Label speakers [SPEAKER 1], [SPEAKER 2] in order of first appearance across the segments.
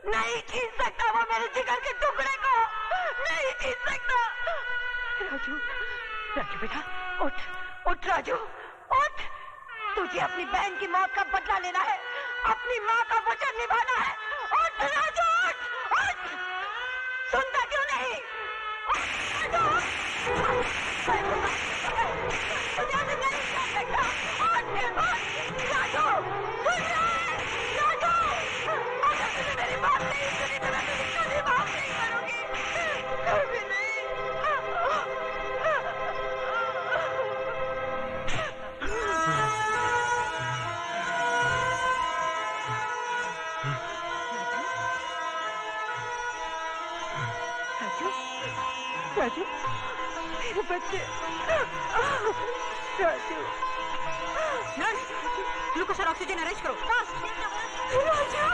[SPEAKER 1] नहीं छीन सकता वो मेरे जिगर के टुकड़े को, नहीं छीन सकता। राजू, राजू बेटा उठ, उठ राजू, उठ। तुझे अपनी बहन की मौत का बदला लेना है, अपनी माँ का वचन निभाना है। उठ राजू, उठ, उठ। सुनता क्यों नहीं? राजू, तुझे अभी नहीं कर सकता। उठ, उठ, राजू, सुन रहा है? राजू, अगर तूने मेरी बात नहीं सुनी तो मैं तुझे कभी माफ नहीं करूंगी, कभी नहीं। राजू, मेरे बच्चे, राजू। नर्स, ग्लूकोज और ऑक्सीजन अरेंज करो, फास्ट। राजू,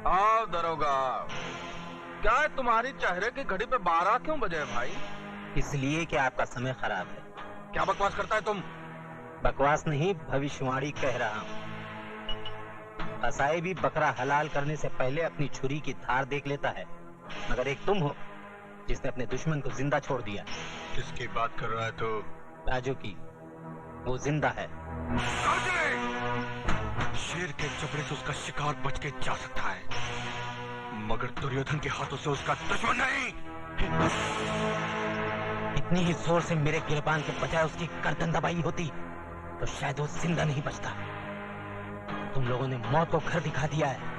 [SPEAKER 2] आओ दरोगा, क्या है तुम्हारी चेहरे की घड़ी पे 12 क्यों बजे है भाई?
[SPEAKER 3] इसलिए कि आपका समय खराब है।
[SPEAKER 2] क्या बकवास करता है तुम?
[SPEAKER 3] बकवास नहीं, भविष्यवाणी कह रहा हूँ। कसाई भी बकरा हलाल करने से पहले अपनी छुरी की धार देख लेता है, मगर एक तुम हो जिसने अपने दुश्मन को जिंदा छोड़ दिया।
[SPEAKER 4] किसकी बात कर रहा है तो?
[SPEAKER 3] राजू की। वो जिंदा है।
[SPEAKER 4] शेर के चपड़े से उसका शिकार बच के जा सकता है, मगर दुर्योधन के हाथों से उसका दुश्मन नहीं।
[SPEAKER 3] इतनी ही जोर से मेरे गिरबान के बजाय उसकी गर्दन दबाई होती तो शायद वो जिंदा नहीं बचता। तुम लोगों ने मौत को घर दिखा दिया है।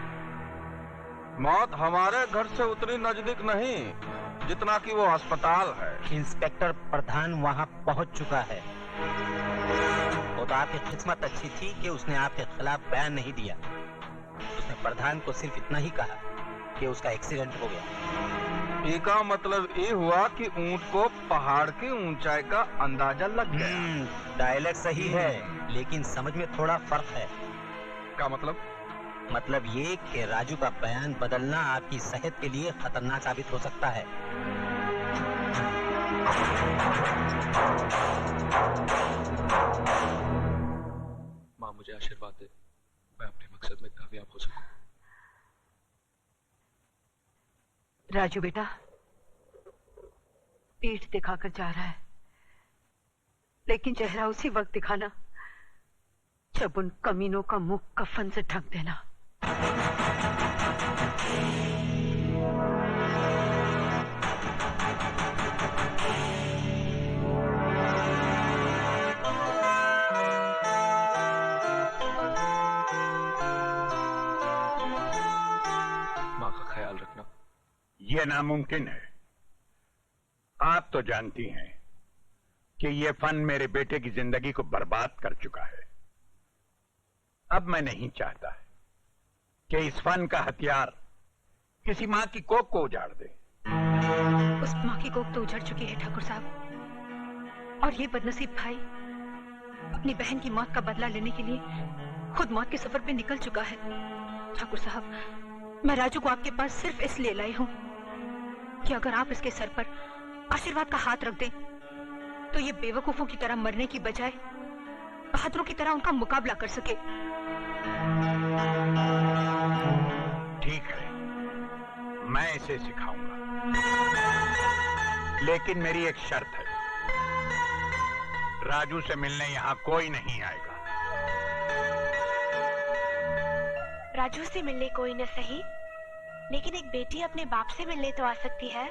[SPEAKER 2] मौत हमारे घर से उतनी नजदीक नहीं जितना कि वो अस्पताल है।
[SPEAKER 3] इंस्पेक्टर प्रधान वहां पहुंच चुका है। वो तो आपकी किस्मत अच्छी थी कि उसने आपके खिलाफ बयान नहीं दिया। उसने प्रधान को सिर्फ इतना ही कहा कि उसका एक्सीडेंट हो गया।
[SPEAKER 2] इसका मतलब ये हुआ कि ऊंट को पहाड़ की ऊंचाई का अंदाजा लग गया।
[SPEAKER 3] डायलॉग सही है, लेकिन समझ में थोड़ा फर्क है।
[SPEAKER 2] क्या मतलब?
[SPEAKER 3] मतलब ये कि राजू का बयान बदलना आपकी सेहत के लिए खतरनाक साबित हो सकता है।
[SPEAKER 4] माँ मुझे आशीर्वाद दे, मैं अपने मकसद में कामयाब हो सकूं।
[SPEAKER 1] राजू बेटा, पीठ दिखाकर जा रहा है, लेकिन चेहरा उसी वक्त दिखाना जब उन कमीनों का मुंह कफन से ढक देना।
[SPEAKER 4] माँ का ख्याल रखना।
[SPEAKER 5] यह नामुमकिन है। आप तो जानती हैं कि यह फन मेरे बेटे की जिंदगी को बर्बाद कर चुका है। अब मैं नहीं चाहता कि इस फन का हथियार किसी मां की कोख को उजाड़ दे।
[SPEAKER 1] उस मां की कोख तो उजड़ चुकी है ठाकुर साहब, और ये बदनसीब भाई अपनी बहन की मौत का बदला लेने के लिए खुद मौत के सफर पे निकल चुका है। ठाकुर साहब, मैं राजू को आपके पास सिर्फ इसलिए लाई हूं कि अगर आप इसके सर पर आशीर्वाद का हाथ रख दें तो ये बेवकूफों की तरह मरने की बजाय बहादुरों की तरह उनका मुकाबला कर सके।
[SPEAKER 5] ठीक है, मैं इसे सिखाऊंगा, लेकिन मेरी एक शर्त है। राजू से मिलने यहां कोई नहीं आएगा।
[SPEAKER 6] राजू से मिलने कोई न सही, लेकिन एक बेटी अपने बाप से मिलने तो आ सकती है।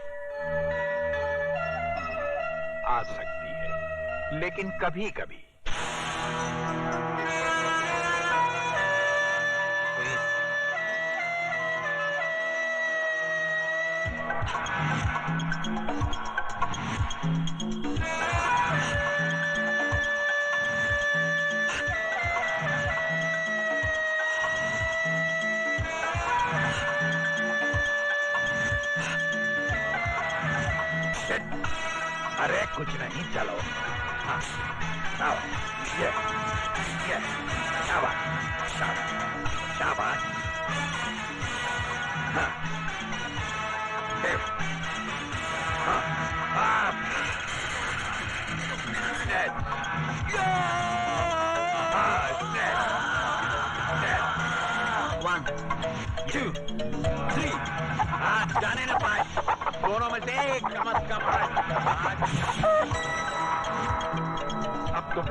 [SPEAKER 5] आ सकती है, लेकिन कभी कभी। अरे कुछ नहीं, चलो। हाँ, ये, शाबाश, शाबाश, शाबाश। हाँ, हाँ, हाँ, नेट, हाँ, नेट,
[SPEAKER 3] 2, 3। हाथ जाने ना पाए, दोनों में से एक कम से कम हाथ।
[SPEAKER 5] अब तुम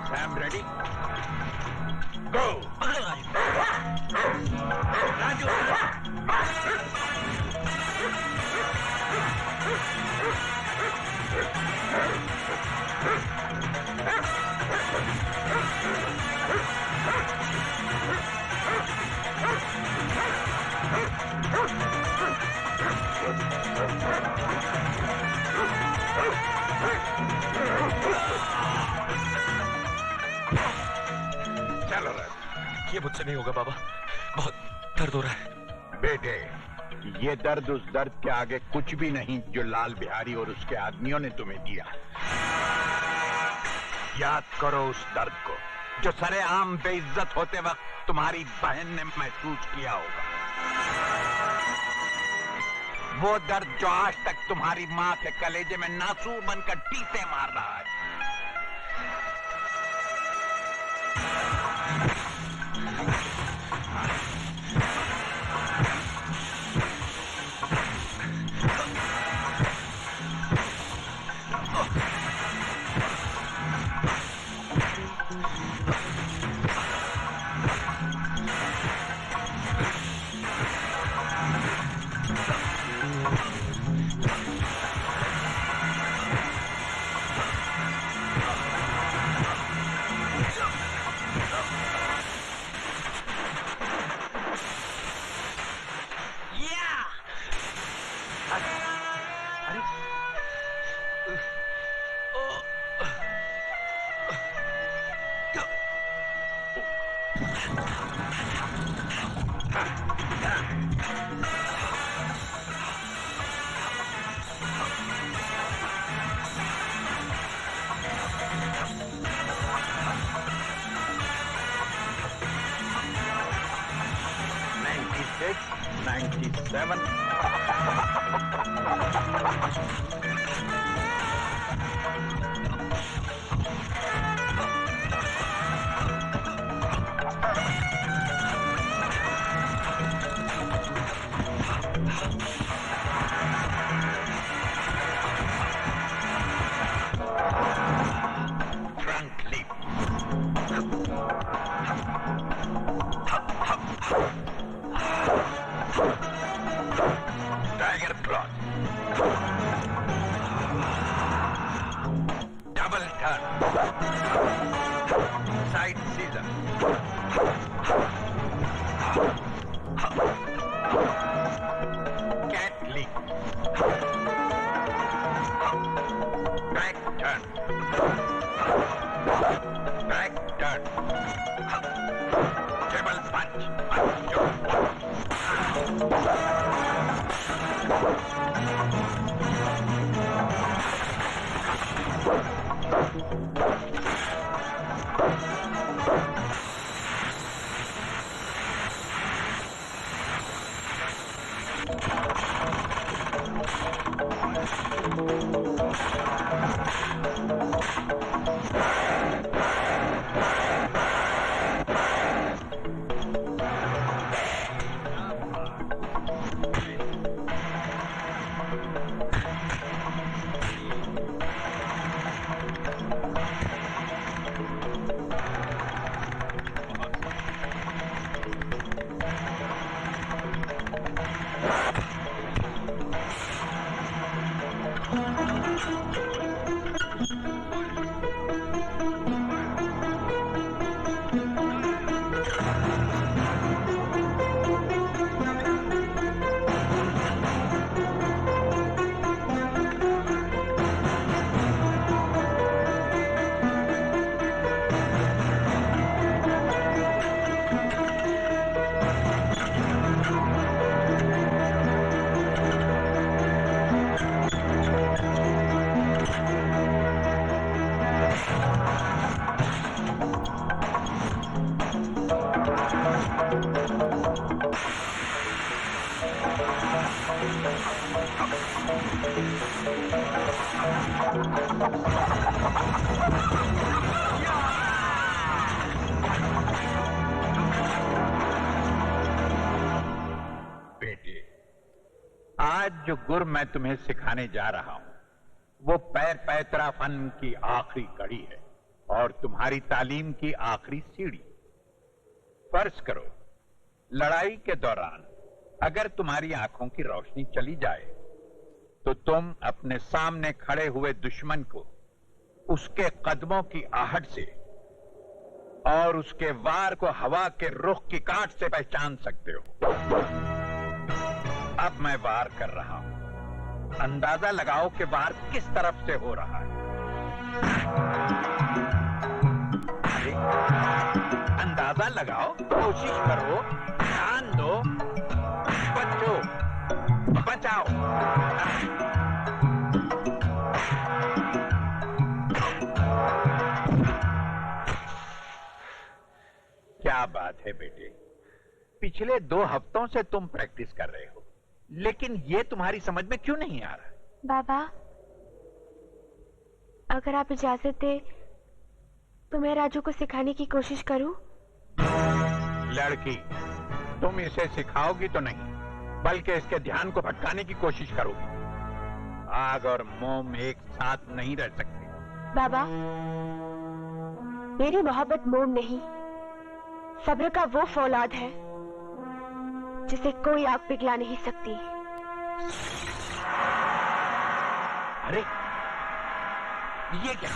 [SPEAKER 5] सैम रेडी? गो।
[SPEAKER 3] राजू
[SPEAKER 5] चलो राज।
[SPEAKER 4] ये मुझसे नहीं होगा बाबा, बहुत दर्द हो रहा है।
[SPEAKER 5] बेटे, ये दर्द उस दर्द के आगे कुछ भी नहीं जो लाल बिहारी और उसके आदमियों ने तुम्हें दिया। याद करो उस दर्द को जो सरेआम बेइज्जत होते वक्त तुम्हारी बहन ने महसूस किया होगा। वो दर्द जो आज तक तुम्हारी मां के कलेजे में नासूर बनकर टीसे मार रहा है। आज जो गुर मैं तुम्हें सिखाने जा रहा हूं वो पैर पैतरा फन की आखिरी कड़ी है और तुम्हारी तालीम की आखिरी सीढ़ी। फर्ज करो लड़ाई के दौरान अगर तुम्हारी आंखों की रोशनी चली जाए तो तुम अपने सामने खड़े हुए दुश्मन को उसके कदमों की आहट से और उसके वार को हवा के रुख की काट से पहचान सकते हो। अब मैं वार कर रहा हूं, अंदाजा लगाओ कि वार किस तरफ से हो रहा है। अंदाजा लगाओ, कोशिश करो, ध्यान दो, बचो, बचाओ। क्या बात है बेटे, पिछले 2 हफ्तों से तुम प्रैक्टिस कर रहे हो, लेकिन ये तुम्हारी समझ में क्यों नहीं आ रहा?
[SPEAKER 6] बाबा, अगर आप इजाजत दे तो मैं राजू को सिखाने की कोशिश करूं?
[SPEAKER 5] लड़की, तुम इसे सिखाओगी तो नहीं, बल्कि इसके ध्यान को भटकाने की कोशिश करोगी। आग और मोम एक साथ नहीं रह सकते।
[SPEAKER 6] बाबा, मेरी मोहब्बत मोम नहीं, सब्र का वो फौलाद है जिसे कोई आग पिघला नहीं सकती।
[SPEAKER 5] अरे ये क्या?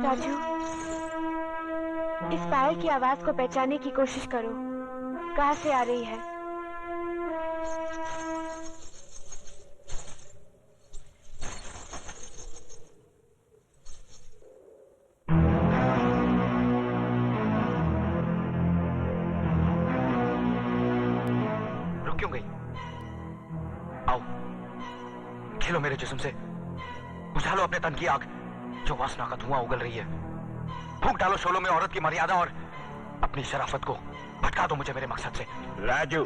[SPEAKER 6] राजू, इस पायल की आवाज को पहचानने की कोशिश करो, कहां से आ रही है?
[SPEAKER 4] क्यों गई? आओ, खेलो मेरे जिस्म से, बुझा लो अपने तन की आग जो वासना का धुआं उगल रही है। फूंक डालो शोलों में औरत की मर्यादा और अपनी शराफत को भटका दो मुझे मेरे मकसद से।
[SPEAKER 5] राजू,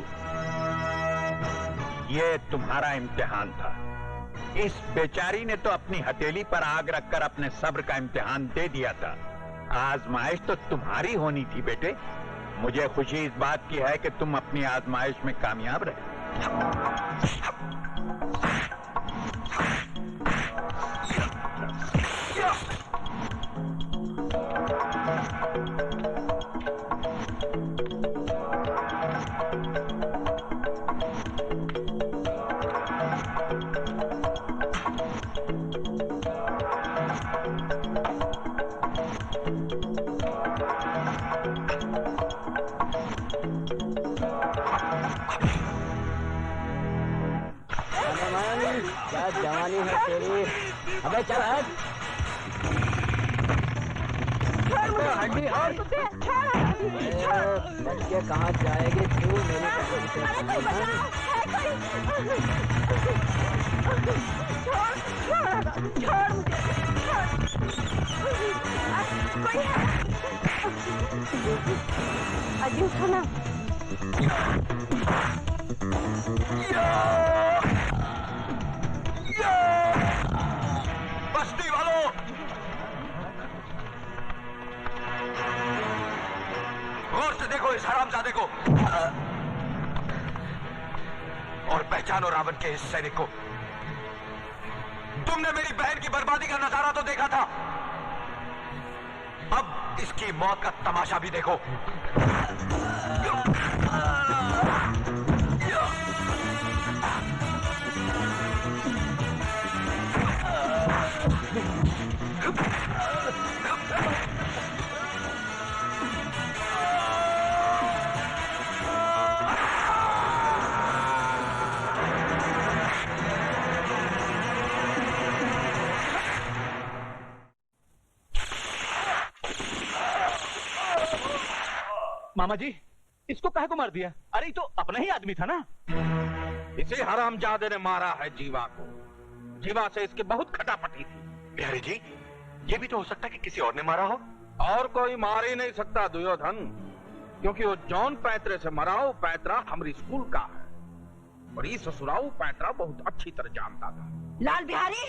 [SPEAKER 5] ये तुम्हारा इम्तिहान था। इस बेचारी ने तो अपनी हथेली पर आग रखकर अपने सब्र का इम्तिहान दे दिया था। आजमाइश तो तुम्हारी होनी थी बेटे। मुझे खुशी इस बात की है कि तुम अपनी आजमाइश में कामयाब रहे।
[SPEAKER 7] क्या जवानी है तेरी। अबे चल हट। हड्डी और बच के कहाँ जाएगी तू?
[SPEAKER 6] अजीब खाना।
[SPEAKER 4] बस्ती वालों, गौर से देखो इस हरामजादे को और पहचानो रावण के इस सैनिक को। तुमने मेरी बहन की बर्बादी का नजारा तो देखा था, अब इसकी मौत का तमाशा भी देखो।
[SPEAKER 7] मामा जी, इसको काहे को मार दिया? अरे ये तो अपना ही आदमी था ना।
[SPEAKER 2] इसी हरामजादे ने मारा है जीवा को। जीवा से इसकी बहुत खटापटी थी।
[SPEAKER 4] बिहारी जी, ये भी तो हो सकता है कि किसी और ने मारा हो।
[SPEAKER 2] और कोई मार ही नहीं सकता दुर्योधन, क्योंकि वो जौन पैतरे से मरा वो पैतरा हमारी स्कूल का है और ये ससुराऊ पैतरा बहुत अच्छी तरह जानता था।
[SPEAKER 1] लाल बिहारी,